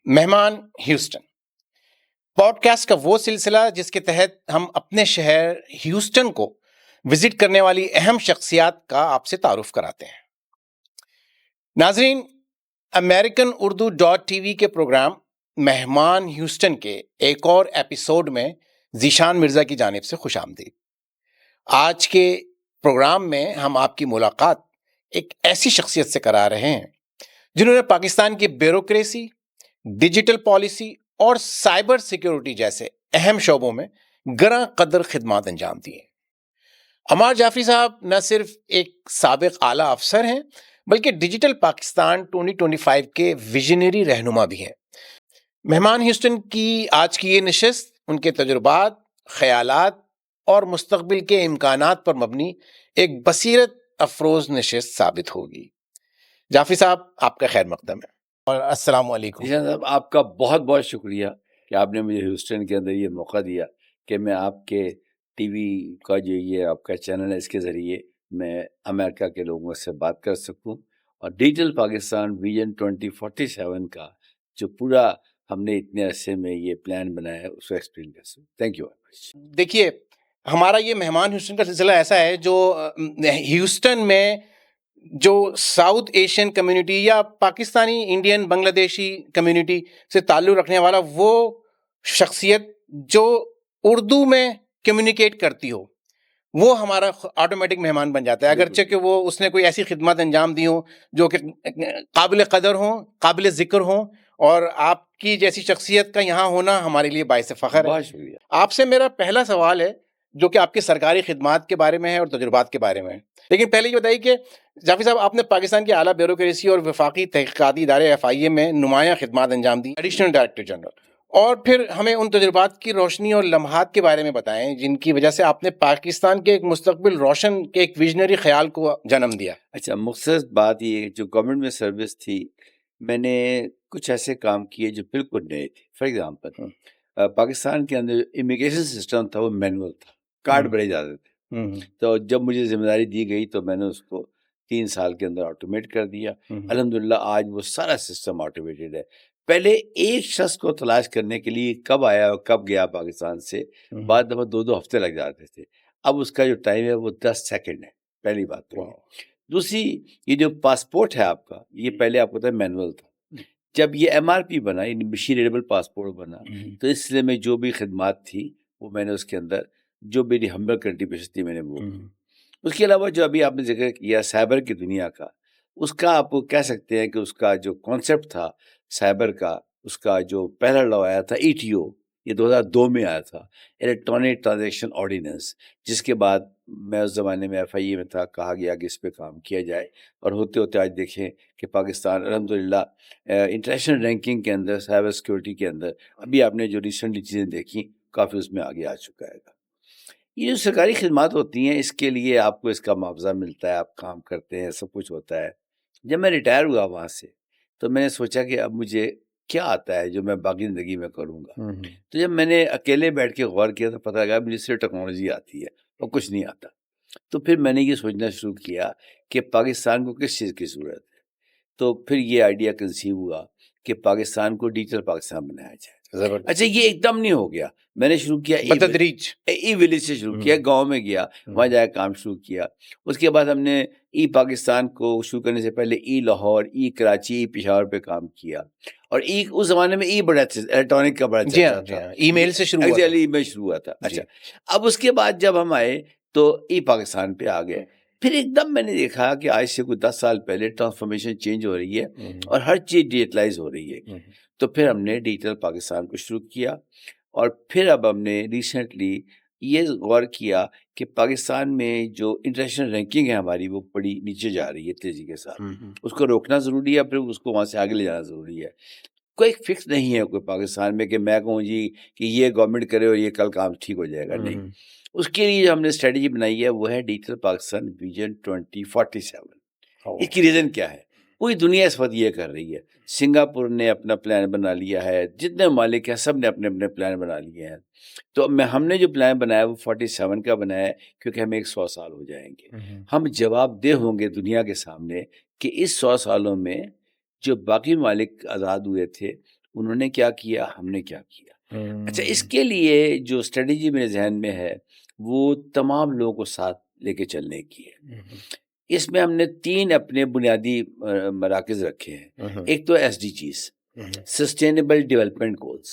مہمان Houston pod cost کا وہ سلسلہ جس کے تحت ہم اپنے شہر ہیوسٹن کو وزٹ کرنے والی اہم شخصیات کا آپ سے تعارف کراتے ہیں. ناظرین، امریکن اردو .tv کے پروگرام مہمان ہیوسٹن کے ایک اور ایپیسوڈ میں ذیشان مرزا کی جانب سے خوش آمدید. آج کے پروگرام میں ہم آپ کی ملاقات ایک ایسی شخصیت سے کرا رہے ہیں جنہوں نے پاکستان کی بیوروکریسی، ڈیجیٹل پالیسی اور سائبر سیکیورٹی جیسے اہم شعبوں میں گراں قدر خدمات انجام دی ہیں. عمار جعفری صاحب نہ صرف ایک سابق اعلیٰ افسر ہیں بلکہ ڈیجیٹل پاکستان 2025 کے ویژنری رہنما بھی ہیں. مہمان ہیوسٹن کی آج کی یہ نشست ان کے تجربات، خیالات اور مستقبل کے امکانات پر مبنی ایک بصیرت افروز نشست ثابت ہوگی. جعفری صاحب، آپ کا خیر مقدم ہے اور السلام علیکم. جی صاحب، آپ کا بہت بہت شکریہ کہ آپ نے مجھے ہیوسٹن کے اندر یہ موقع دیا کہ میں آپ کے ٹی وی کا جو یہ آپ کا چینل ہے اس کے ذریعے میں امریکہ کے لوگوں سے بات کر سکوں اور ڈیجیٹل پاکستان ویژن 2047 کا جو پورا ہم نے اتنے عرصے میں یہ پلان بنایا ہے اس کو ایکسپلین کر سکوں. Thank you. دیکھیے، ہمارا یہ مہمان ہیوسٹن کا سلسلہ ایسا ہے جو ہیوسٹن میں جو ساؤتھ ایشین کمیونٹی یا پاکستانی، انڈین، بنگلہ دیشی کمیونٹی سے تعلق رکھنے والا وہ شخصیت جو اردو میں کمیونیکیٹ کرتی ہو وہ ہمارا آٹومیٹک مہمان بن جاتا ہے، اگرچہ کہ وہ اس نے کوئی ایسی خدمات انجام دی ہوں جو کہ قابل قدر ہوں، قابل ذکر ہوں، اور آپ کی جیسی شخصیت کا یہاں ہونا ہمارے لیے باعث فخر ہے. بہت شکریہ. آپ سے میرا پہلا سوال ہے جو کہ آپ کی سرکاری خدمات کے بارے میں ہے اور تجربات کے بارے میں ہے. لیکن پہلے یہ بتائیے کہ جعفری صاحب، آپ نے پاکستان کے اعلیٰ بیوروکریسی اور وفاقی تحقیقاتی ادارے FIA میں نمایاں خدمات انجام دی، ایڈیشنل ڈائریکٹر جنرل، اور پھر ہمیں ان تجربات کی روشنی اور لمحات کے بارے میں بتائیں جن کی وجہ سے آپ نے پاکستان کے ایک مستقبل روشن کے ایک ویژنری خیال کو جنم دیا. اچھا، مختصر بات یہ جو گورنمنٹ میں سروس تھی، میں نے کچھ ایسے کام کیے جو بالکل نئے تھے. فار ایگزامپل، پاکستان کے اندر امیگریشن سسٹم تھا وہ مینول تھا، کارڈ بڑے زیادہ تھے. تو جب مجھے ذمہ داری دی گئی تو میں نے اس کو 3 سال کے اندر آٹومیٹ کر دیا. الحمدللہ آج وہ سارا سسٹم آٹومیٹڈ ہے. پہلے ایک شخص کو تلاش کرنے کے لیے کب آیا اور کب گیا پاکستان سے، بعد دفعہ 2 ہفتے لگ جاتے تھے. اب اس کا جو ٹائم ہے وہ 10 سیکنڈ ہے. پہلی بات تو دوسری، یہ جو پاسپورٹ ہے آپ کا، یہ پہلے آپ کو پتا ہے مینول تھا. جب یہ MRP بنا، یعنی مشین ریڈیبل پاسپورٹ بنا، تو اس سلسلے میں جو بھی خدمات تھی وہ میں نے اس کے اندر جو میری ہمبل کنٹریبیوشن تھی میں نے وہ. اس کے علاوہ جو ابھی آپ نے ذکر کیا سائبر کی دنیا کا، اس کا آپ کہہ سکتے ہیں کہ اس کا جو کانسیپٹ تھا سائبر کا، اس کا جو پہلا لا آیا تھا ETO، یہ 2002 میں آیا تھا، الیکٹرانک ٹرانزیکشن آرڈیننس، جس کے بعد میں اس زمانے میں FIA میں تھا، کہا گیا کہ اس پہ کام کیا جائے، اور ہوتے ہوتے آج دیکھیں کہ پاکستان الحمدللہ انٹرنیشنل رینکنگ کے اندر سائبر سیکورٹی کے اندر ابھی آپ نے جو ریسنٹلی چیزیں دیکھیں کافی اس میں آگے آ چکا ہے. یہ جو سرکاری خدمات ہوتی ہیں اس کے لیے آپ کو اس کا معاوضہ ملتا ہے، آپ کام کرتے ہیں، سب کچھ ہوتا ہے. جب میں ریٹائر ہوا وہاں سے تو میں نے سوچا کہ اب مجھے کیا آتا ہے جو میں باقی زندگی میں کروں گا. تو جب میں نے اکیلے بیٹھ کے غور کیا تو پتہ لگا مجھے صرف ٹیکنالوجی آتی ہے اور کچھ نہیں آتا. تو پھر میں نے یہ سوچنا شروع کیا کہ پاکستان کو کس چیز کی ضرورت ہے. تو پھر یہ آئیڈیا کنسیو ہوا کہ پاکستان کو ڈیجیٹل پاکستان بنایا جائے. اچھا، یہ ایک دم نہیں ہو گیا، میں نے شروع کیا بتدریج ای ولیج سے شروع کیا، گاؤں میں گیا، وہاں جا کے کام شروع کیا. اس کے بعد ہم نے پاکستان کو شروع کرنے سے پہلے لاہور، کراچی، پشاور پہ کام کیا. اور اس زمانے میں بڑا الیکٹرانک کا بڑا چلتا تھا، ای میل سے شروع ہوا. ای میل شروع ہوا تھا. اچھا، اب اس کے بعد جب ہم آئے تو پاکستان پہ آ گئے. پھر ایک دم میں نے دیکھا کہ آج سے کوئی 10 سال پہلے ٹرانسفارمیشن چینج ہو رہی ہے اور ہر چیز ڈیجیٹلائز ہو رہی ہے. تو پھر ہم نے ڈیجیٹل پاکستان کو شروع کیا، اور پھر اب ہم نے ریسنٹلی یہ غور کیا کہ پاکستان میں جو انٹرنیشنل رینکنگ ہے ہماری وہ بڑی نیچے جا رہی ہے تیزی کے ساتھ. اس کو روکنا ضروری ہے، پھر اس کو وہاں سے آگے لے جانا ضروری ہے. کوئی فکس نہیں ہے کوئی پاکستان میں کہ میں کہوں جی کہ یہ گورنمنٹ کرے اور یہ کل کام ٹھیک ہو جائے گا. نہیں، اس کے لیے جو ہم نے اسٹریٹجی بنائی ہے وہ ہے ڈیجیٹل پاکستان ویژن 2047. اس کی ریزن کیا ہے؟ پوری دنیا اس وقت یہ کر رہی ہے. سنگاپور نے اپنا پلان بنا لیا ہے، جتنے ممالک ہیں سب نے اپنے اپنے پلان بنا لیے ہیں. تو ہم نے جو پلان بنایا وہ 47 کا بنایا ہے کیونکہ ہمیں 100 سال ہو جائیں گے. ہم جواب دہ ہوں گے دنیا کے سامنے کہ اس 100 سالوں میں جو باقی ممالک آزاد ہوئے تھے انہوں نے کیا کیا, ہم نے کیا کیا. اچھا, اس کے لیے جو اسٹریٹجی میرے ذہن میں ہے وہ تمام لوگوں کو ساتھ لے کے چلنے کی ہے. اس میں ہم نے 3 اپنے بنیادی مراکز رکھے ہیں. ایک تو S D Gs, sustainable development goals.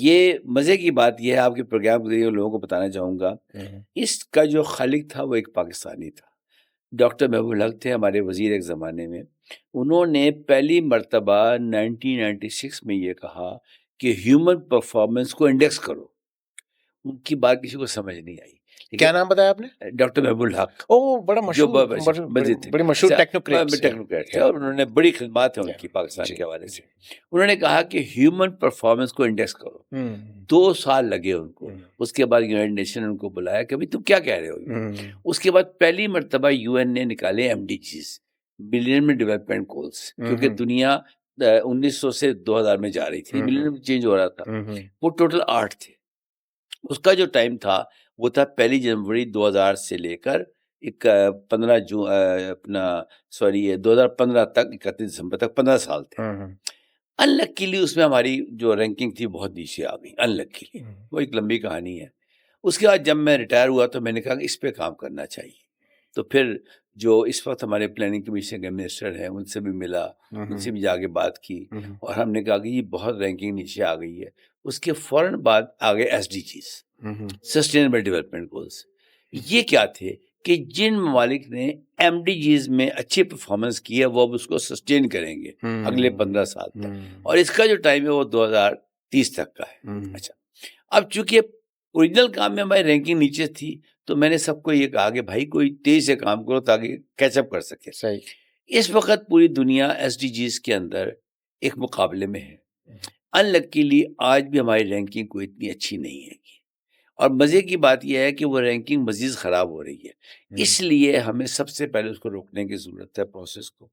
یہ مزے کی بات یہ ہے, آپ کے پروگرام کے ذریعے لوگوں کو بتانا چاہوں گا, اس کا جو خالق تھا وہ ایک پاکستانی تھا, ڈاکٹر محبوب الحق تھے, ہمارے وزیر ایک زمانے میں. انہوں نے پہلی مرتبہ 1996 میں یہ کہا کہ ہیومن پرفارمنس کو انڈیکس کرو. ان کی بات کسی کو سمجھ نہیں آئی. کیا نام بتایا آپ نے؟ ڈاکٹر محبوب الحق. بڑا مشہور بڑے مشہور ٹیکنوکریٹ تھے, اور انہوں نے بڑی خدمات ہیں ان کی پاکستان کے حوالے سے. انہوں نے کہا کہ ہیومن پرفارمنس کو انڈیکس کرو. 2 سال لگے ان کو. اس کے بعد یونائٹڈ نیشن ان کو بلایا کہ تم کیا کہہ رہے ہو. اس کے بعد پہلی مرتبہ یو این نے نکالے M D Gs, millennium development goals, کیونکہ دنیا 1900 سے 2000 میں جا رہی تھی, ملینیم چینج ہو رہا تھا. وہ ٹوٹل 8 تھے. اس کا جو ٹائم تھا وہ تھا 1 جنوری 2000 سے لے کر 2015 تک, 31 دسمبر تک 15 سال تھے. انلکیلی اس میں ہماری جو رینکنگ تھی بہت نیچے آ گئی, انلکیلی. وہ ایک لمبی کہانی ہے. اس کے بعد جب میں ریٹائر ہوا تو میں نے کہا کہ اس پہ کام کرنا چاہیے. تو پھر جو اس وقت ہمارے پلاننگ کمیشن کے منسٹر ہیں ان سے بھی ملا, ان سے بھی جا کے بات کی, اور ہم نے کہا کہ یہ بہت رینکنگ نیچے آ گئی ہے. اس کے فوراً بعد آگے S D Gs, sustainable development goals. یہ کیا تھے کہ جن ممالک نے ایم ڈی جیز میں اچھی پرفارمنس کی ہے وہ اب اس کو سسٹین کریں گے اگلے 15 سال تک, اور اس کا جو ٹائم ہے وہ 2030 تک کا ہے. اچھا, اب چونکہ اوریجنل کام میں ہماری رینکنگ نیچے تھی تو میں نے سب کو یہ کہا کہ بھائی کوئی تیز سے کام کرو تاکہ کیچ اپ کر سکے. صحیح. اس وقت پوری دنیا ایس ڈی جیز کے اندر ایک مقابلے میں ہے. انلکیلی آج بھی ہماری رینکنگ کوئی اتنی اچھی نہیں ہے, اور مزے کی بات یہ ہے کہ وہ رینکنگ مزید خراب ہو رہی ہے. اس لیے ہمیں سب سے پہلے اس کو روکنے کی ضرورت ہے, پروسیس کو.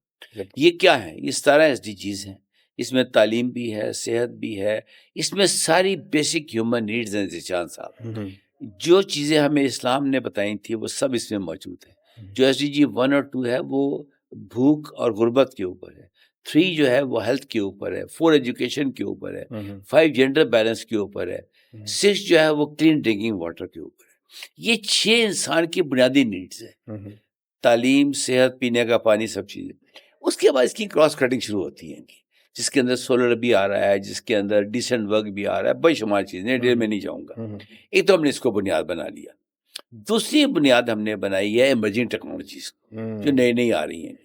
یہ کیا ہے؟ یہ 17 ایس ڈی جیز ہیں. اس میں تعلیم بھی ہے, صحت بھی ہے, اس میں ساری بیسک ہیومن نیڈز ہیں. ذیشان صاحب, جو چیزیں ہمیں اسلام نے بتائی تھی وہ سب اس میں موجود ہیں. جو ایس ڈی جی 1 اور 2 ہے وہ بھوک اور غربت کے اوپر ہے. 3 جو ہے وہ ہیلتھ کے اوپر ہے. 4 ایجوکیشن کے اوپر ہے. 5 جینڈر بیلنس کے اوپر ہے. 6 جو ہے وہ کلین ڈرنکنگ واٹر کے اوپر ہے. یہ 6 انسان کی بنیادی نیڈز ہیں, تعلیم, صحت, پینے کا پانی, سب چیزیں. اس کے بعد اس کی کراس کٹنگ شروع ہوتی ہیں, جس کے اندر سولر بھی آ رہا ہے, جس کے اندر ڈیسنٹ ورک بھی آ رہا ہے, بے شمار چیزیں, ڈیٹیل میں نہیں جاؤں گا. ایک تو ہم نے اس کو بنیاد بنا لیا. دوسری بنیاد ہم نے بنائی ہے ایمرجنگ ٹیکنالوجیز جو نئی نئی آ رہی ہیں.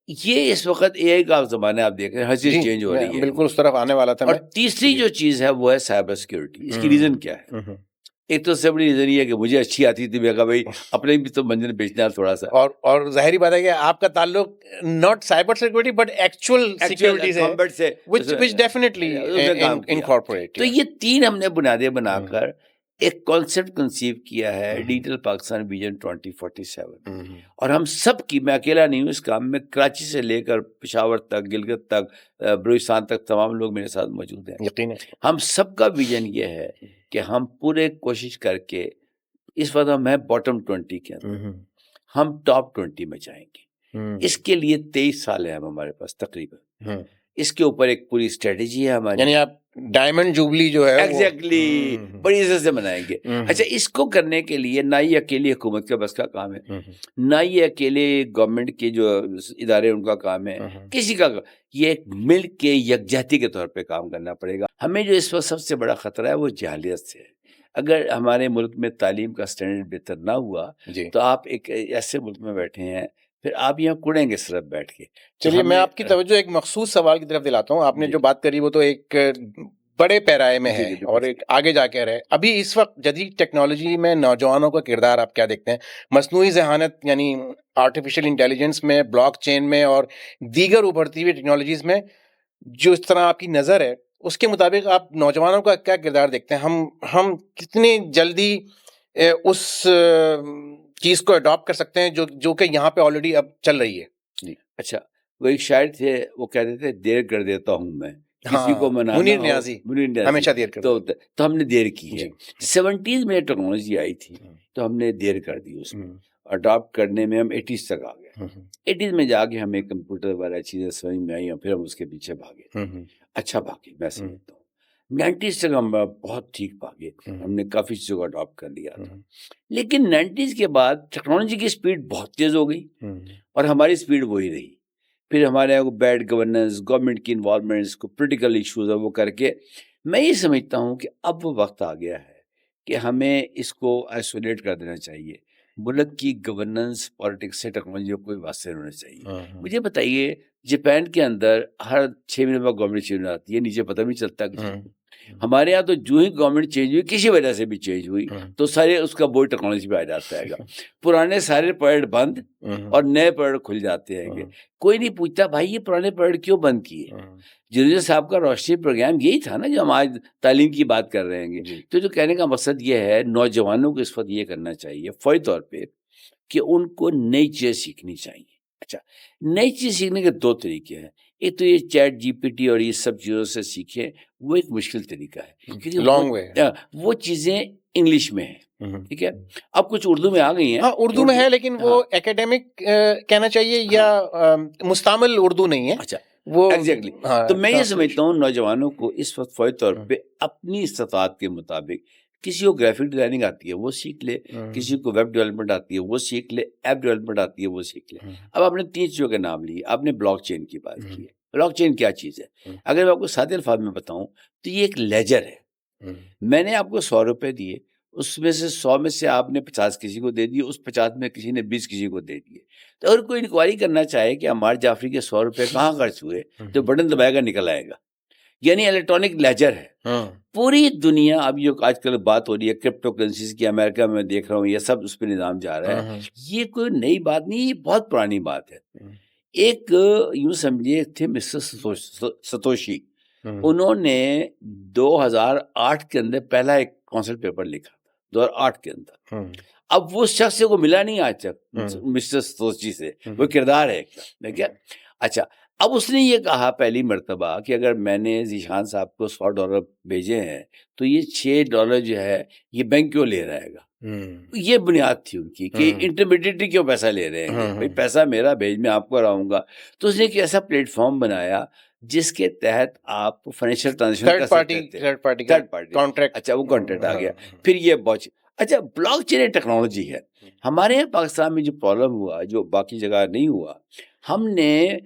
یہ اس وقت اے آئی کا زمانہ ہے, آپ دیکھ رہے ہیں ہر چیز چینج ہو رہی ہے, بالکل اس طرف آنے والا تھا. اور تیسری جو چیز ہے وہ ہے سائبر سیکیورٹی. اس کی ریزن کیا ہے؟ ایک تو سب بڑی ریزن یہ ہے کہ مجھے اچھی آتی تھی, میں کہا بھائی اپنے بھی تو منزل بیچنا تھوڑا سا. اور ظاہری بات ہے کہ آپ کا تعلق not cyber security but actual security سے which definitely incorporate. تو یہ 3 ہم نے بنیادیں بنا کر ایک کانسیپٹ کنسیو کیا ہے, ڈیجیٹل پاکستان ویژن 2047. اور ہم سب کی, میں اکیلا نہیں ہوں اس کام میں, کراچی سے لے کر پشاور تک, گلگت تک, بلوچستان تک تمام لوگ میرے ساتھ موجود ہیں. یقیناً ہم سب کا ویژن یہ ہے کہ ہم پورے کوشش کر کے, اس وقت ہم ہیں باٹم 20 کے اندر, ہم ٹاپ 20 میں جائیں گے. اس کے لیے 23 سال ہے ہمارے پاس تقریباً. اس کے اوپر ایک پوری اسٹریٹجی ہے ہماری, یعنی آپ ڈائمنڈ جوبلی جو ہے ایگزیکٹلی بڑی عزت سے منائیں گے. اچھا, اس کو کرنے کے لیے نہ یہ اکیلی حکومت کا بس کا کام ہے, نہ یہ اکیلے گورنمنٹ کے جو ادارے ان کا کام ہے, کسی کا, یہ مل کے یکجہتی کے طور پہ کام کرنا پڑے گا. ہمیں جو اس وقت سب سے بڑا خطرہ ہے وہ جہالیت سے ہے. اگر ہمارے ملک میں تعلیم کا اسٹینڈرڈ بہتر نہ ہوا تو آپ ایک ایسے ملک میں بیٹھے ہیں, پھر آپ یہاں کڑیں گے صرف بیٹھ کے. چلیے میں آپ کی توجہ ایک مخصوص سوال کی طرف دلاتا ہوں. آپ نے جو بات کری وہ تو ایک بڑے پیرائے میں ہے اور ایک آگے جا کے رہے. ابھی اس وقت جدید ٹیکنالوجی میں نوجوانوں کا کردار آپ کیا دیکھتے ہیں؟ مصنوعی ذہانت یعنی آرٹیفیشل انٹیلیجنس میں, بلاک چین میں اور دیگر ابھرتی ہوئی ٹیکنالوجیز میں جو اس طرح آپ کی نظر ہے, اس کے مطابق آپ نوجوانوں کا کیا کردار دیکھتے ہیں؟ ہم کتنی جلدی اس چیز کو اڈاپٹ کر سکتے ہیں جو کہ یہاں پہ آلریڈی اب چل رہی ہے؟ جی اچھا, وہ ایک شاعر تھے, وہ کہتے تھے دیر کر دیتا ہوں میں کسی کو منانا. منیر نیازی ہمیشہ دیر کر تو ہم نے دیر کی ہے. 70s میں ٹیکنالوجی آئی تھی تو ہم نے دیر کر دی اس میں. اڈاپٹ کرنے میں ہم 80s تک آ گئے. 80s میں جا کے ہمیں کمپیوٹر والا چیزیں سمجھ میں آئی اور پھر ہم اس کے پیچھے بھاگے. اچھا بھاگے، میں سمجھتا ہوں 90s تک ہم بہت ٹھیک بھاگے، ہم نے کافی چیزوں کو اڈاپٹ کر لیا تھا. لیکن 90s کے بعد ٹیکنالوجی کی اسپیڈ بہت تیز ہو گئی اور ہماری اسپیڈ وہی رہی. پھر ہمارے یہاں بیڈ گورننس، گورنمنٹ کی انوالومنٹس کو پولیٹیکل ایشوز ہے وہ کر کے میں یہ سمجھتا ہوں کہ اب وہ وقت آ گیا ہے کہ ہمیں اس کو آئسولیٹ کر دینا چاہیے. ملک کی گورننس پالیٹکس سے ٹیکنالوجی کو کوئی واسطے ہونا چاہیے. مجھے بتائیے جاپان کے اندر ہر 6 مہینے بعد گورنمنٹ چینج آتی ہے، نیچے پتہ بھی چلتا کسی کو. ہمارے یہاں تو جو ہی گورنمنٹ چینج ہوئی کسی وجہ سے بھی چینج ہوئی تو سارے اس کا بورڈ ٹیکنالوجی پہ آ جاتا ہے گا. پرانے سارے پروجیکٹ بند اور نئے پروجیکٹ کھل جاتے ہیں گے. کوئی نہیں پوچھتا بھائی یہ پرانے پروجیکٹ کیوں بند کیے. جنرل صاحب کا روشنی پروگرام یہی تھا نا جو ہم آج تعلیم کی بات کر رہے ہیں. تو جو کہنے کا مقصد یہ ہے نوجوانوں کو اس وقت یہ کرنا چاہیے فوری طور پہ کہ ان کو نئی چیزیں سیکھنی چاہیے. اچھا، نئی چیز سیکھنے کے 2 طریقے ہیں. ایک تو یہ چیٹ جی پی ٹی اور یہ سب چیزوں سے سیکھیں، وہ ایک مشکل طریقہ ہے کیونکہ لانگ وے وہ چیزیں انگلش میں ہیں. ٹھیک ہے، اب کچھ اردو میں آ گئی ہیں. ہاں اردو میں ہے لیکن وہ اکیڈیمک کہنا چاہیے یا مستعمل اردو نہیں ہے. اچھا وہ ایگزیکٹلی. تو میں یہ سمجھتا ہوں نوجوانوں کو اس وقت فوری طور پہ اپنی استطاعت کے مطابق، کسی کو گرافک ڈیزائننگ آتی ہے وہ سیکھ لے، کسی کو ویب ڈیولپمنٹ آتی ہے وہ سیکھ لے، ایپ ڈیولپمنٹ آتی ہے وہ سیکھ لے. اب آپ نے 3 چیزوں کے نام لیے. آپ نے بلاک چین کی بات کی ہے. بلاک چین کیا چیز ہے؟ اگر میں آپ کو سادے الفاظ میں بتاؤں تو یہ ایک لیجر ہے. میں نے آپ کو 100 روپے دیے، اس میں سے 100 میں سے آپ نے 50 کسی کو دے دیے، اس 50 میں کسی نے 20 کسی کو دے دیے. تو اگر کوئی انکوائری کرنا چاہے کہ عمار جعفری کے 100 روپے کہاں خرچ ہوئے تو بٹن دبائے گا نکل آئے گا. یعنی الیکٹرانک لیجر ہے. پوری دنیا اب جو آج کل بات ہو رہی ہے کرپٹو کرنسیز کی، امریکہ میں دیکھ رہا ہوں یہ سب اس پہ نظام جا رہا ہے. یہ کوئی نئی بات نہیں، یہ بہت پرانی بات ہے. ایک یوں سمجھیے تھے مسٹر ستوشی، انہوں نے 2008 کے اندر پہلا ایک کانسیپٹ پیپر لکھا تھا 2008 کے اندر. اب وہ شخص کو ملا نہیں آج تک مسٹر ستوشی سے، وہ کردار ہے ایک. اچھا، اب اس نے یہ کہا پہلی مرتبہ کہ اگر میں نے ذیشان صاحب کو $100 بھیجے ہیں تو یہ $6 جو ہے یہ بینک کیوں لے رہے گا. یہ بنیاد تھی ان کی کہ انٹرمیڈیٹری کیوں پیسہ لے رہے ہیں، بھائی پیسہ میرا بھیج میں آپ کو رہوں گا. تو اس نے ایک ایسا پلیٹ فارم بنایا جس کے تحت آپ فائنینشیل ٹرانزیکشن کر سکتے تھے. Third party contract. اچھا، وہ کانٹریکٹ آ گیا. پھر یہ بہت اچھا بلاک چین ٹیکنالوجی ہے. ہمارے یہاں پاکستان میں جو پرابلم ہوا جو باقی جگہ نہیں ہوا، ہم نے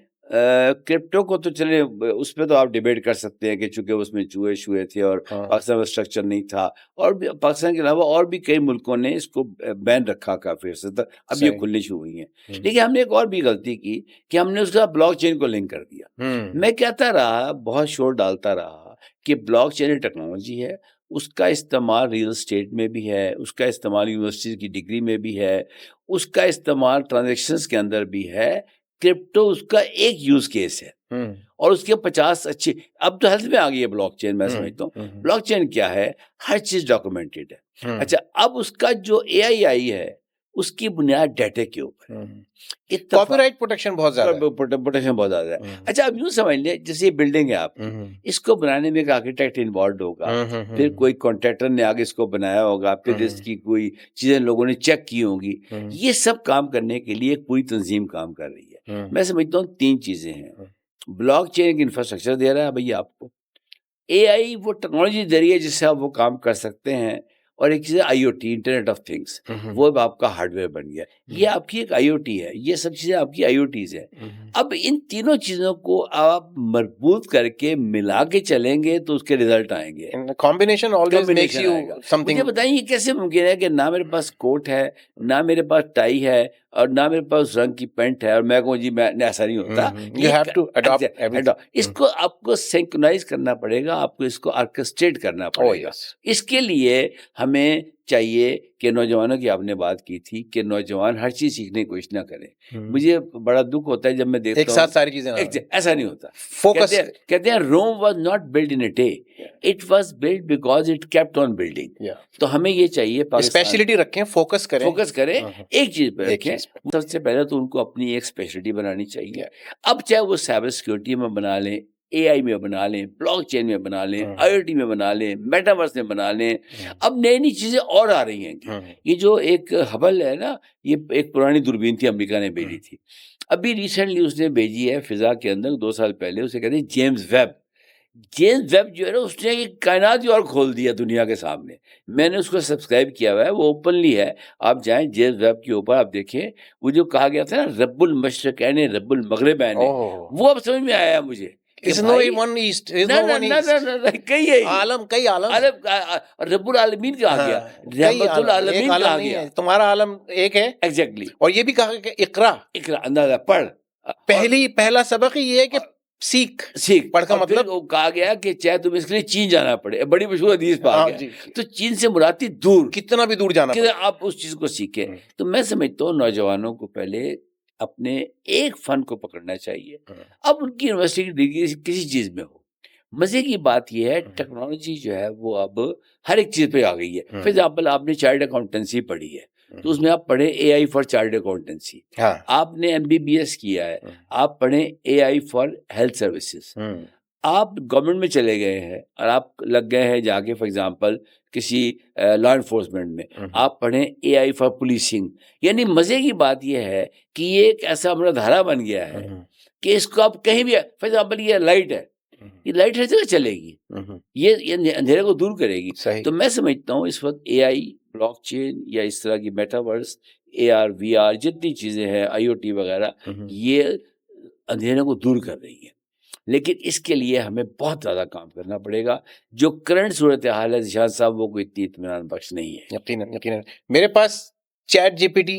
کرپٹو کو تو چلے اس پہ تو آپ ڈیبیٹ کر سکتے ہیں کہ چونکہ اس میں چوہے تھے اور پاکستان میں اسٹرکچر نہیں تھا، اور پاکستان کے علاوہ اور بھی کئی ملکوں نے اس کو بین رکھا کافی عرصے تک. اب یہ کھلنی شروع ہوئی ہیں. لیکن ہم نے ایک اور بھی غلطی کی کہ ہم نے اس کا بلاک چین کو لنک کر دیا. میں کہتا رہا، بہت شور ڈالتا رہا کہ بلاک چین ٹیکنالوجی ہے، اس کا استعمال ریئل اسٹیٹ میں بھی ہے، اس کا استعمال یونیورسٹی کی ڈگری میں بھی ہے، اس کا استعمال ٹرانزیکشنز کے اندر بھی ہے. کرپٹو اس کا ایک یوز کیس ہے اور اس کے 50 اچھے. اب تو ہیلتھ میں آ گئی ہے بلاک چین. میں سمجھتا ہوں بلاک چین کیا ہے، ہر چیز ڈاکومنٹڈ ہے. اچھا، اب اس کا جو اے آئی ہے اس کی بنیاد ڈیٹا کے اوپر ہے. کاپی رائٹ پروٹیکشن بہت زیادہ ہے. اچھا، اب یوں سمجھ لیں جیسے یہ بلڈنگ ہے آپ کی، اس کو بنانے میں ایک آرکیٹیکٹ انوالوڈ ہوگا، پھر کوئی کانٹریکٹر نے آگے اس کو بنایا ہوگا، پھر اس کی کوئی چیزیں لوگوں نے چیک کی ہوں گی. یہ سب کام کرنے کے لیے ایک پوری تنظیم کام کر رہی ہے. میں سمجھتا ہوں 3 چیزیں ہیں. بلاک چین ایک انفراسٹرکچر دے رہا ہے بھئی آپ کو، اے آئی وہ ٹیکنالوجی دے رہی ہے جس سے آپ وہ کام کر سکتے ہیں، اور ایک چیز ہے I O T, internet of things, وہ آپ کا ہارڈ ویئر بن گیا. یہ آپ کی ایک آئی او ٹی ہے، یہ سب چیزیں آپ کی آئی او ٹیز ہیں. اب ان تینوں چیزوں کو آپ مربوط کر کے ملا کے چلیں گے تو اس کے ریزلٹ آئیں گے. Combination always makes you some thing. مجھے بتائیں یہ کیسے ممکن ہے کہ نہ میرے پاس کوٹ ہے، نہ میرے پاس ٹائی ہے، اور نہ میرے پاس رنگ کی پینٹ ہے، اور میں کہوں جی میں ایسا نہیں ہوتا. You have to adopt everything. اس کو آپ کو سینکرونائز کرنا پڑے گا، آپ کو اس کو آرکسٹریٹ کرنا پڑے گا. اس کے لیے ہمیں چاہیے کہ نوجوانوں کی آپ نے بات کی تھی کہ نوجوان ہر چیز سیکھنے کی کوشش نہ کریں. مجھے بڑا دکھ ہوتا ہے جب میں دیکھتا ہوں ایک ساتھ ساری چیزیں ایسا نہیں ہوتا. فوکس کہتے ہیں Rome was not built in a day, it was built because it kept on building. تو ہمیں یہ چاہیے اسپیشلٹی رکھیں، فوکس کریں ایک چیز پہ رکھیں. سب سے پہلے تو ان کو اپنی ایک اسپیشلٹی بنانی چاہیے. اب چاہے وہ سائبر سیکورٹی میں بنا لیں، اے آئی میں بنا لیں، بلاک چین میں بنا لیں، آئی او ٹی میں بنا لیں، میٹاورس میں بنا لیں. اب نئی نئی چیزیں اور آ رہی ہیں. یہ جو ایک ہبل ہے نا، یہ ایک پرانی دوربین تھی، امریکہ نے بھیجی تھی. ابھی ریسنٹلی اس نے بھیجی ہے فضا کے اندر 2 سال پہلے، اسے کہتے ہیں جیمز ویب. جیمز ویب جو ہے نا، اس نے ایک کائنات ہی اور کھول دیا دنیا کے سامنے. میں نے اس کو سبسکرائب کیا ہوا ہے, وہ اوپنلی ہے. آپ جائیں جیمز ویب کے اوپر, آپ دیکھیں وہ جو کہا گیا تھا نا رب المشرقین رب المغربین, وہ اب سمجھ میں آیا مجھے. کئی ہے عالم, کئی عالم, رب العالمین کہا گیا, رحمت العالمین کہا گیا. تمہارا عالم ایک ہے ایگزیکٹلی. اور یہ بھی کہا کہ اقرا, اندازہ پڑھ. پہلا سبق ہی یہ ہے کہ سیکھ پڑھ کا مطلب وہ کہا گیا کہ چاہے تم اس کے لیے چین جانا پڑے, بڑی مشہور حدیث پا گیا. تو چین سے مراد تھی دور, کتنا بھی دور جانا پڑے آپ اس چیز کو سیکھیں. تو میں سمجھتا ہوں نوجوانوں کو پہلے اپنے ایک فن کو پکڑنا چاہیے. اب ان کی یونیورسٹی کی ڈگری کسی چیز میں ہو. مزے کی بات یہ ہے ٹیکنالوجی جو ہے وہ اب ہر ایک چیز پہ آ گئی ہے. فار ایگزامپل آپ نے چارٹرڈ اکاؤنٹنسی پڑھی ہے, تو اس میں آپ پڑھیں اے آئی فار چارٹرڈ اکاؤنٹنسی. آپ نے MBBS کیا ہے, آپ پڑھیں اے آئی فار ہیلتھ سروسز. آپ گورنمنٹ میں چلے گئے ہیں اور آپ لگ گئے ہیں جا کے فار ایگزامپل کسی لا انفورسمنٹ میں, آپ پڑھیں اے آئی فار پولیسنگ. یعنی مزے کی بات یہ ہے کہ یہ ایک ایسا ہمارا دھارا بن گیا ہے کہ اس کو آپ کہیں بھی, فار ایگزامپل یہ لائٹ ہے, یہ لائٹ ہر جگہ چلے گی, یہ اندھیرے کو دور کرے گی. تو میں سمجھتا ہوں اس وقت اے آئی, بلاک چین یا اس طرح کی میٹاورس, AR VR جتنی چیزیں ہیں, IoT وغیرہ, یہ اندھیرے کو دور کر رہی ہیں. لیکن اس کے لیے ہمیں بہت زیادہ کام کرنا پڑے گا. جو کرنٹ صورتحال ہے ذیشان صاحب, وہ کوئی اتنی اطمینان بخش نہیں ہے. یقیناً. میرے پاس چیٹ GPT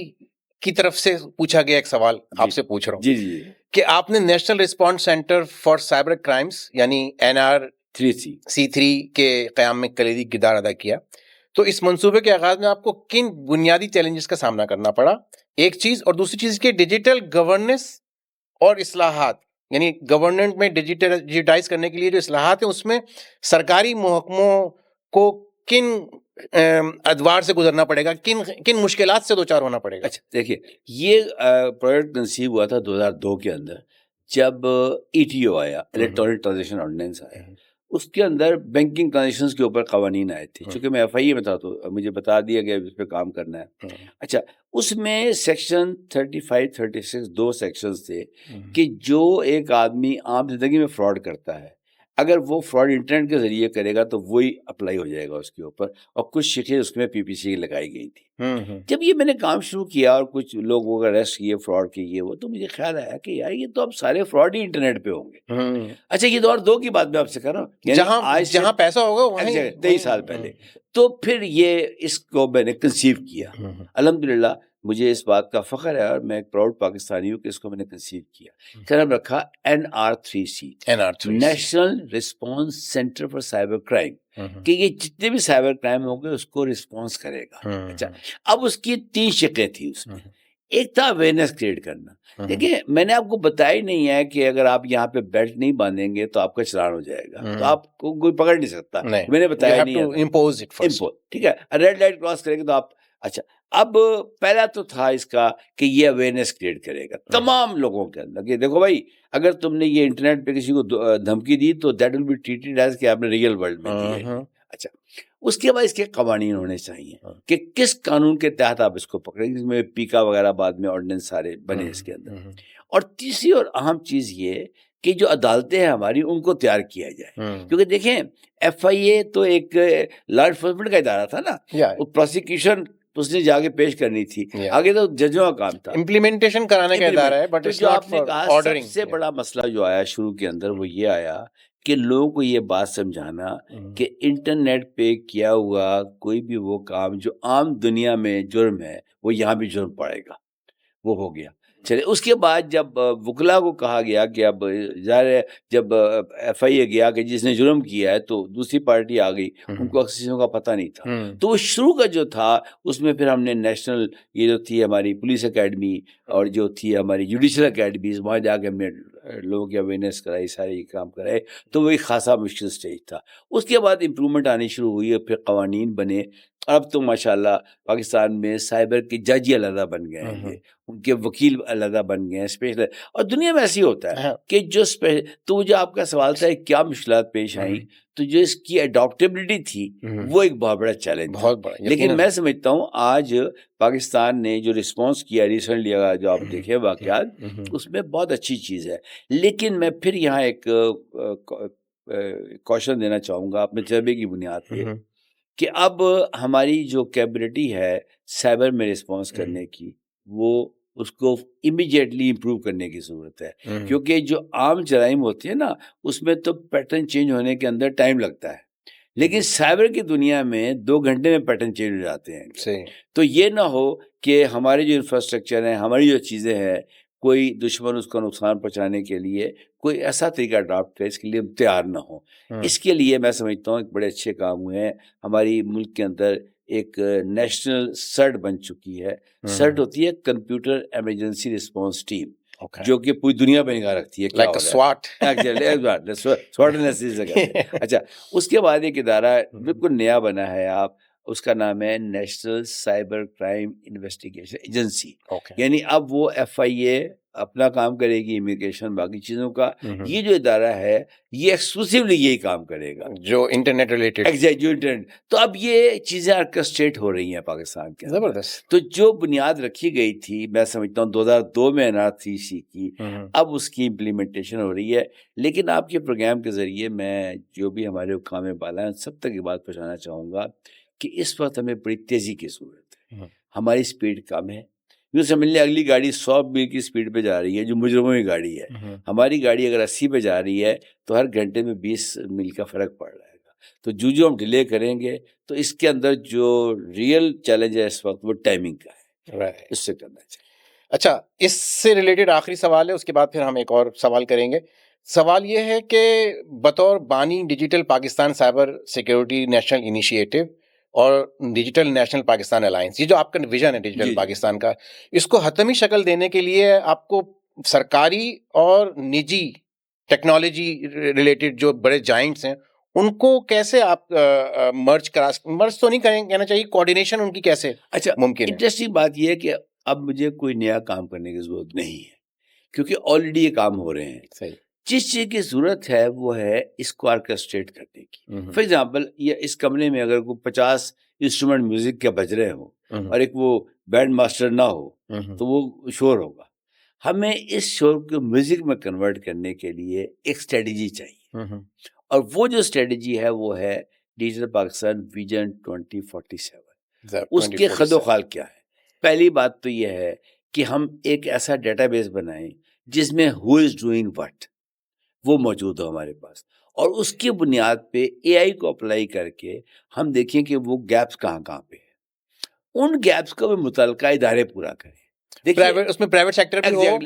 کی طرف سے پوچھا گیا ایک سوال آپ سے پوچھ رہا ہوں. جی کہ آپ نے national response centre for cyber crimes یعنی NR3 کے قیام میں کلیدی کردار ادا کیا. تو اس منصوبے کے آغاز میں آپ کو کن بنیادی چیلنجز کا سامنا کرنا پڑا, ایک چیز, اور دوسری چیز کہ ڈیجیٹل گورننس اور اصلاحات, یعنی گورنمنٹ میں ڈیجیٹائز کرنے کے لیے جو اصلاحات ہیں اس میں سرکاری محکموں کو کن ادوار سے گزرنا پڑے گا, کن مشکلات سے دوچار ہونا پڑے گا؟ اچھا دیکھیے, یہ پروجیکٹ کنسیو ہوا تھا 2002 کے اندر, جب ETO آیا, الیکٹرانک ٹرانزیکشن آرڈیننس آیا. اس کے اندر بینکنگ ٹرانزیکشنز کے اوپر قوانین آئے تھے. چونکہ میں FIA میں تھا تو مجھے بتا دیا گیا اس پہ کام کرنا ہے. اچھا, اس میں سیکشن 35-36 دو سیکشنز تھے کہ جو ایک آدمی عام زندگی میں فراڈ کرتا ہے, اگر وہ فراڈ انٹرنیٹ کے ذریعے کرے گا تو وہی اپلائی ہو جائے گا اس کے اوپر, اور کچھ شکیں اس میں PPC لگائی گئی تھی. جب یہ میں نے کام شروع کیا اور کچھ لوگوں کو اریسٹ کیے فراڈ کے یہ وہ, تو مجھے خیال آیا کہ یار یہ تو اب سارے فراڈ ہی انٹرنیٹ پہ ہوں گے. اچھا, یہ 2002 کی بات میں آپ سے کر رہا ہوں, جہاں پیسہ ہوگا وہیں 23 سال پہلے. تو پھر یہ اس کو میں نے کنسیو کیا. الحمدللہ مجھے اس بات کا فخر ہے اور میں ایک پراؤڈ پاکستانی ہوں کہ اس کو میں نے کنسیو کیا. اس کا نام رکھا NR3C, national response centre for cyber crime, کہ یہ جتنے بھی سائبر کرائم ہوں گے اس کو رسپانس کرے گا. اچھا, اب اس کی 3 شقیں تھیں اس میں. ایک تھا اویئرنیس کریٹ کرنا. دیکھیں, میں نے آپ کو بتایا ہی نہیں ہے کہ اگر آپ یہاں پہ بیلٹ نہیں باندھیں گے تو آپ کا چلان ہو جائے گا, تو آپ کو کوئی پکڑ نہیں سکتا. میں نے بتایا نہیں, ٹھیک ہے, ریڈ لائٹ کراس کریں گے تو آپ. اچھا, اب پہلا تو تھا اس کا کہ یہ اویئرنیس کریٹ کرے گا تمام لوگوں کے اندر کہ دیکھو بھائی, اگر تم نے یہ انٹرنیٹ پہ کسی کو دھمکی دی تو that will be treated as کہ آپ نے ریئل ورلڈ میں دی ہے. اچھا, اس کے بعد اس کے قوانین ہونے چاہیے کہ کس قانون کے تحت آپ اس کو پکڑیں, جس میں پیکا وغیرہ بعد میں آرڈیننس سارے بنے اس کے اندر. اور تیسری اور اہم چیز یہ کہ جو عدالتیں ہیں ہماری ان کو تیار کیا جائے, کیونکہ دیکھیں FIA تو ایک لا انفورسمنٹ کا ادارہ تھا نا, وہ پروسیکیوشن اس نے جا کے پیش کرنی تھی, آگے تو ججوں کا کام تھا, امپلیمنٹیشن کرانے کا ادارہ ہے. بٹ جو آپ نے کہا سب سے بڑا مسئلہ جو آیا شروع کے اندر وہ یہ آیا کہ لوگوں کو یہ بات سمجھانا کہ انٹرنیٹ پہ کیا ہوا کوئی بھی وہ کام جو عام دنیا میں جرم ہے وہ یہاں بھی جرم پڑے گا, وہ ہو گیا. چلے, اس کے بعد جب وکلا کو کہا گیا کہ اب ظاہر ہے جب FIA گیا کہ جس نے جرم کیا ہے تو دوسری پارٹی آ گئی, ان کو اکثر چیزوں کا پتہ نہیں تھا. تو وہ شروع کا جو تھا اس میں پھر ہم نے نیشنل یہ جو تھی ہماری پولیس اکیڈمی اور جو تھی ہماری جوڈیشل اکیڈمیز, وہاں جا کے ہم نے لوگوں کی اویئرنیس کرائی, سارے کام کرائے. تو وہ ایک خاصا مشکل سٹیج تھا. اس کے بعد امپرومنٹ آنی شروع ہوئی اور پھر قوانین بنے. اب تو ماشاءاللہ پاکستان میں سائبر کے جج ہی علیحدہ بن گئے ہیں, ان کے وکیل علیحدہ بن گئے ہیں اسپیشل. اور دنیا میں ایسی ہوتا ہے کہ جو تو جو آپ کا سوال تھا کیا مشکلات پیش آئیں, تو جو اس کی اڈاپٹیبلٹی تھی وہ ایک بہت بڑا چیلنج, بہت بڑا. لیکن میں سمجھتا ہوں آج پاکستان نے جو رسپانس کیا ریسنٹلی جو آپ دیکھیں واقعات, اس میں بہت اچھی چیز ہے. لیکن میں پھر یہاں ایک کوشچن دینا چاہوں گا اپنے تجربے کی بنیاد پہ کہ اب ہماری جو کیپبلٹی ہے سائبر میں رسپانس کرنے کی وہ اس کو امیڈیٹلی امپروو کرنے کی ضرورت ہے، کیونکہ جو عام جرائم ہوتی ہے نا اس میں تو پیٹرن چینج ہونے کے اندر ٹائم لگتا ہے، لیکن سائبر کی دنیا میں 2 گھنٹے میں پیٹرن چینج ہو جاتے ہیں۔ تو یہ نہ ہو کہ ہمارے جو انفراسٹرکچر ہیں، ہماری جو چیزیں ہیں، کوئی دشمن اس کو نقصان پہنچانے کے لیے کوئی ایسا طریقہ اڈاپٹ کرے، اس کے لیے ہم تیار نہ ہوں۔ اس کے لیے میں سمجھتا ہوں ایک بڑے اچھے کام ہوئے ہیں۔ ہماری ملک کے اندر ایک نیشنل سرٹ بن چکی ہے، سرٹ ہوتی ہے کمپیوٹر ایمرجنسی رسپانس ٹیم، جو کہ پوری دنیا پہ نگاہ رکھتی ہے، لائک سواٹ۔ اچھا، اس کے بعد ایک ادارہ بالکل نیا بنا ہے، آپ اس کا نام ہے national cyber crime investigation agency, یعنی اب وہ FIA اپنا کام کرے گی، امیگریشن باقی چیزوں کا، یہ جو ادارہ ہے یہ ایکسکلوسیولی یہی کام کرے گا جو انٹرنیٹ ریلیٹڈ ایگزیکٹو۔ تو اب یہ چیزیں آرکسٹریٹ ہو رہی ہیں پاکستان کے اندر۔ زبردست۔ تو جو بنیاد رکھی گئی تھی، میں سمجھتا ہوں 2002 میں NRCC کی، اب اس کی امپلیمنٹیشن ہو رہی ہے۔ لیکن آپ کے پروگرام کے ذریعے میں جو بھی ہمارے حکام بالا ہیں سب تک یہ بات پہنچانا چاہوں گا کہ اس وقت ہمیں بڑی تیزی کی ضرورت ہے، ہماری سپیڈ کم ہے۔ یوں سمجھ لیں اگلی گاڑی 100 میل کی سپیڈ پہ جا رہی ہے جو مجرموں کی گاڑی ہے، ہماری گاڑی اگر 80 پہ جا رہی ہے تو ہر گھنٹے میں 20 میل کا فرق پڑ رہا ہے۔ تو جو ہم ڈیلے کریں گے تو اس کے اندر جو ریئل چیلنج ہے اس وقت وہ ٹائمنگ کا ہے، اس سے کرنا چاہیے۔ اچھا، اس سے ریلیٹڈ آخری سوال ہے، اس کے بعد پھر ہم ایک اور سوال کریں گے۔ سوال یہ ہے کہ بطور بانی digital Pakistan cyber security national initiative اور ڈیجیٹل نیشنل پاکستان الائنس، یہ جو آپ کا ویژن ہے ڈیجیٹل پاکستان کا، اس کو حتمی شکل دینے کے لیے آپ کو سرکاری اور نجی ٹیکنالوجی ریلیٹڈ جو بڑے جائنٹس ہیں ان کو کیسے آپ مرج تو نہیں کہنا چاہیے، کوآرڈینیشن ان کی کیسے ممکن ہے؟ انٹرسٹنگ بات یہ ہے کہ اب مجھے کوئی نیا کام کرنے کی ضرورت نہیں ہے، کیونکہ آلریڈی یہ کام ہو رہے ہیں۔ صحیح۔ جس چیز کی ضرورت ہے وہ ہے اس کو آرکسٹریٹ کرنے کی۔ فار ایگزامپل، یہ اس کمرے میں اگر کوئی 50 انسٹرومنٹ میوزک کے بج رہے ہوں اور ایک وہ بینڈ ماسٹر نہ ہو تو وہ شور ہوگا۔ ہمیں اس شور کو میوزک میں کنورٹ کرنے کے لیے ایک اسٹریٹجی چاہیے، اور وہ جو اسٹریٹجی ہے وہ ہے ڈیجیٹل پاکستان ویژن 2047۔ اس کے خد و خال کیا ہے؟ پہلی بات تو یہ ہے کہ ہم ایک ایسا ڈیٹا بیس بنائیں جس میں ہو از ڈوئنگ وٹ وہ موجود ہو ہمارے پاس، اور اس کی بنیاد پہ AI کو اپلائی کر کے ہم دیکھیں کہ وہ گیپس کہاں پہ ہیں، ان گیپس کو بھی متعلقہ ادارے پورا کریں۔ اس میں پرائیویٹ سیکٹر بھی ہو،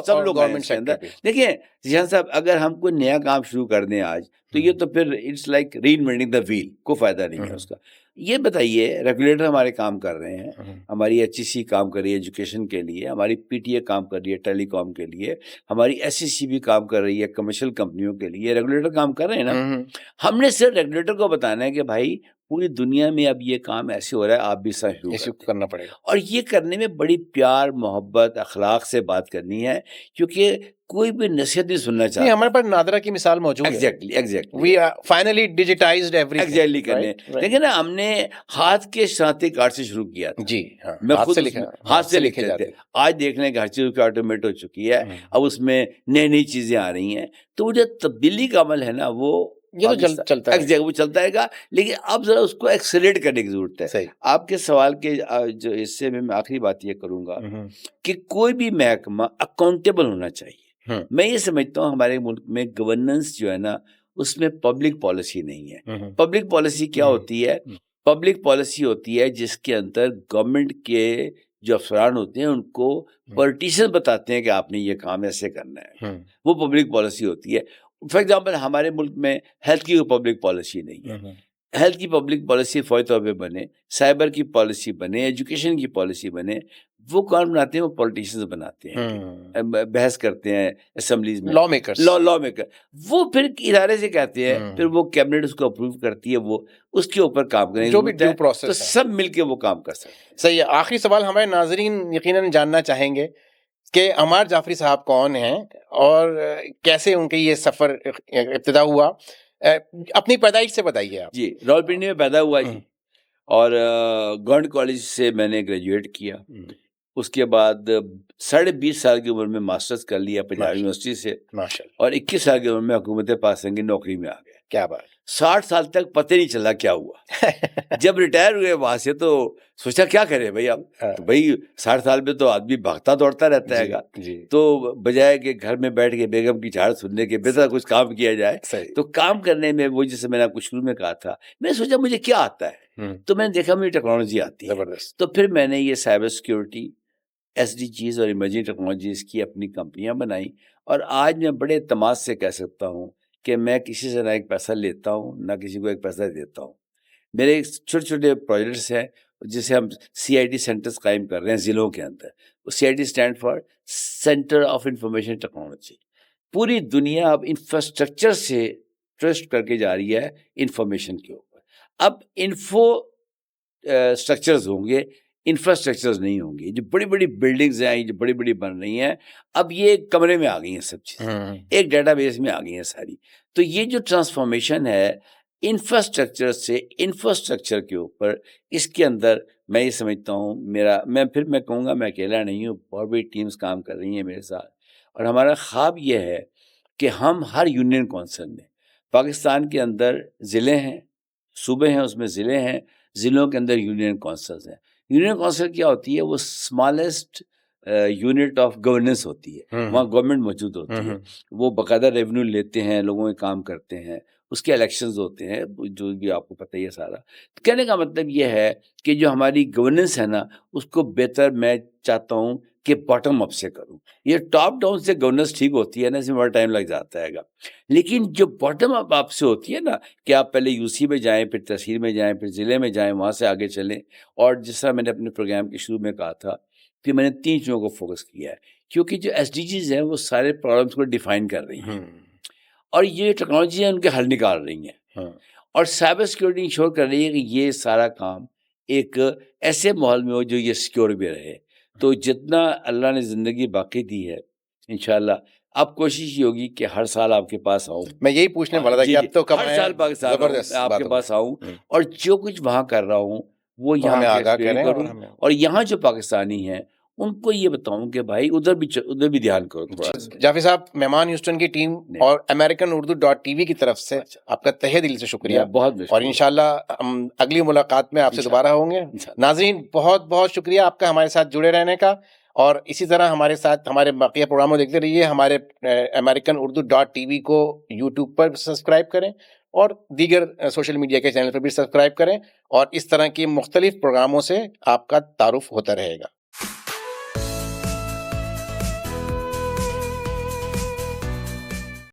سب لوگ گورنمنٹ سیکٹر۔ دیکھیں ذیشان صاحب، اگر ہم کوئی نیا کام شروع کر دیں آج تو یہ تو پھر it's like reinventing the wheel, کوئی فائدہ نہیں ہے اس کا۔ یہ بتائیے، ریگولیٹر ہمارے کام کر رہے ہیں، ہماری HEC کام کر رہی ہے ایجوکیشن کے لیے، ہماری PTA کام کر رہی ہے ٹیلی کام کے لیے، ہماری SEC بھی کام کر رہی ہے کمرشل کمپنیوں کے لیے، ریگولیٹر کام کر رہے ہیں نا۔ ہم نے صرف ریگولیٹر کو بتانا ہے کہ بھائی پوری دنیا میں اب یہ کام ایسے ہو رہا ہے، آپ بھی شروع کرنا پڑے گا، اور یہ کرنے میں بڑی پیار محبت اخلاق سے بات کرنی ہے، کیونکہ کوئی بھی نصیحت نہیں سننا چاہتا۔ ہمارے پاس نادرا کی مثال موجود ہے۔ Exactly we are finally digitised everything. کرنے دیکھیں نا، ہم نے ہاتھ کے شناختی کارڈ سے شروع کیا تھا۔ جی میں خود ہاتھ سے لکھتے تھے، آج دیکھ لیں کہ ہر چیز آٹومیٹ ہو چکی ہے، اب اس میں نئی چیزیں آ رہی ہیں، تو وہ جو تبدیلی کا عمل ہے نا وہ چلتا رہے گا، لیکن اب ذرا اس کو ایکسلریٹ کرنے کی ضرورت ہے۔ آپ کے سوال کے جو حصے میں آخری بات یہ کروں گا کہ کوئی بھی محکمہ اکاؤنٹیبل ہونا چاہیے۔ میں یہ سمجھتا ہوں ہمارے ملک میں گورننس جو ہے نا اس میں پبلک پالیسی نہیں ہے۔ پبلک پالیسی کیا ہوتی ہے؟ پبلک پالیسی ہوتی ہے جس کے اندر گورنمنٹ کے جو افسران ہوتے ہیں ان کو پولیٹیشین بتاتے ہیں کہ آپ نے یہ کام ایسے کرنا ہے، وہ پبلک پالیسی ہوتی ہے۔ فار ایگزامپل، ہمارے ملک میں ہیلتھ کی پبلک پالیسی نہیں ہے۔ ہیلتھ کی پبلک پالیسی فوری طور پہ بنے، سائبر کی پالیسی بنے، ایجوکیشن کی پالیسی بنے، وہ کون بناتے ہیں؟ وہ پولیٹیشینز بناتے ہیں، بحث کرتے ہیں اسمبلیز میں، لا میکر، وہ پھر ادارے سے کہتے ہیں، پھر وہ کیبنٹ اس کو اپروو کرتی ہے، وہ اس کے اوپر کام کریں، جو بھی ڈیو پروسیس تو سب مل کے وہ کام کر سکتے ہیں۔ صحیح ہے۔ آخری سوال ہمارے ناظرین یقیناً جاننا چاہیں گے کہ عمار جعفری صاحب کون ہیں اور کیسے ان کے یہ سفر ابتدا ہوا؟ اپنی پیدائش سے بتائیے آپ۔ جی، راولپنڈی میں پیدا ہوا جی، اور گورنمنٹ کالج سے میں نے گریجویٹ کیا، اس کے بعد 20.5 سال کی عمر میں ماسٹرز کر لیا پنجاب یونیورسٹی سے، اور 21 سال کی عمر میں حکومت پاکستان کی نوکری میں آ گیا۔ کیا بات 60 سال تک پتہ نہیں چلا کیا ہوا. جب ریٹائر ہوئے وہاں سے تو سوچا کیا کرے بھائی اب, تو بھائی 60 سال میں تو آدمی بھاگتا دوڑتا رہتا ہے گا, تو بجائے کہ گھر میں بیٹھ کے بیگم کی جھاڑ سننے کے بہتر کچھ کام کیا جائے. تو کام کرنے میں وہ جیسے میں نے کچھ شروع میں کہا تھا, میں نے سوچا مجھے کیا آتا ہے, تو میں نے دیکھا مجھے ٹیکنالوجی آتی ہے. تو پھر میں نے یہ سائبر سیکیورٹی, SDGs اور ایمرجنگ ٹیکنالوجیز کی اپنی کمپنیاں بنائیں, اور آج میں بڑے اعتماد سے کہہ سکتا ہوں کہ میں کسی سے نہ ایک پیسہ لیتا ہوں نہ کسی کو ایک پیسہ دیتا ہوں. میرے چھوٹے چھوٹے پروجیکٹس ہیں جسے ہم CIT سینٹرز قائم کر رہے ہیں ضلعوں کے اندر. CIT stand for centre of information technology. پوری دنیا اب انفراسٹرکچر سے ٹرسٹ کر کے جا رہی ہے انفارمیشن کے اوپر. اب انفو اسٹرکچرز ہوں گے, انفراسٹرکچرز نہیں ہوں گی. جو بڑی بڑی بلڈنگز ہیں, جو بڑی بڑی بن رہی ہیں, اب یہ ایک کمرے میں آ گئی ہیں سب چیزیں, ایک ڈیٹا بیس میں آ گئی ہیں ساری. تو یہ جو ٹرانسفارمیشن ہے انفراسٹرکچر سے انفراسٹرکچر کے اوپر, اس کے اندر میں یہ سمجھتا ہوں میں کہوں گا میں اکیلا نہیں ہوں, بہت بڑی ٹیمز کام کر رہی ہیں میرے ساتھ. اور ہمارا خواب یہ ہے کہ ہم ہر یونین کونسل میں, پاکستان کے اندر ضلع ہیں, صوبے ہیں, اس میں ضلع ہیں, ضلعوں کے اندر یونین کونسلز ہیں. یونین کونسل کیا ہوتی ہے؟ وہ اسمالسٹ یونٹ آف گورننس ہوتی ہے. وہاں گورنمنٹ موجود ہوتی ہے, وہ باقاعدہ ریونیو لیتے ہیں, لوگوں کے کام کرتے ہیں, اس کے الیکشنز ہوتے ہیں, جو بھی آپ کو پتہ ہی ہے سارا. کہنے کا مطلب یہ ہے کہ جو ہماری گورننس ہے نا, اس کو بہتر میں چاہتا ہوں کہ باٹم اپ سے کروں. یہ ٹاپ ڈاؤن سے گورننس ٹھیک ہوتی ہے نا, اس میں بڑا ٹائم لگ جاتا ہے گا. لیکن جو باٹم اپ آپ سے ہوتی ہے نا, کہ آپ پہلے UC میں جائیں, پھر تحصیل میں جائیں, پھر ضلع میں جائیں, وہاں سے آگے چلیں. اور جس طرح میں نے اپنے پروگرام کے شروع میں کہا تھا کہ میں نے 3 چیزوں کو فوکس کیا ہے, کیونکہ جو SDGs ہیں وہ سارے پرابلمس کو ڈیفائن کر رہی ہیں, اور یہ ٹیکنالوجی ہیں ان کے حل نکال رہی ہیں, اور سائبر سیکیورٹی انشور کر رہی ہے کہ یہ سارا کام ایک ایسے ماحول میں ہو جو یہ سیکیور بھی رہے. تو جتنا اللہ نے زندگی باقی دی ہے, انشاءاللہ اب کوشش یہ ہوگی کہ ہر سال آپ کے پاس آؤں. میں یہی پوچھنے والا تھا کہ اب تو ہر سال پاکستان آپ کے پاس آؤں, اور جو کچھ وہاں کر رہا ہوں وہ یہاں کروں, اور یہاں جو پاکستانی ہیں ان کو یہ بتاؤں کہ بھائی ادھر بھی دھیان کرو. جعفر صاحب, مہمان ہیوسٹن کی ٹیم اور American-Urdu.tv کی طرف سے آپ کا تہہ دل سے شکریہ, بہت, اور انشاءاللہ اگلی ملاقات میں آپ سے دوبارہ ہوں گے. ناظرین, بہت بہت شکریہ آپ کا ہمارے ساتھ جڑے رہنے کا, اور اسی طرح ہمارے ساتھ ہمارے باقی پروگراموں دیکھتے رہیے. ہمارے American-Urdu.tv کو YouTube پر سبسکرائب کریں, اور دیگر سوشل میڈیا کے چینل پر بھی سبسکرائب کریں, اور اس طرح کی مختلف پروگراموں سے آپ کا تعارف ہوتا رہے گا.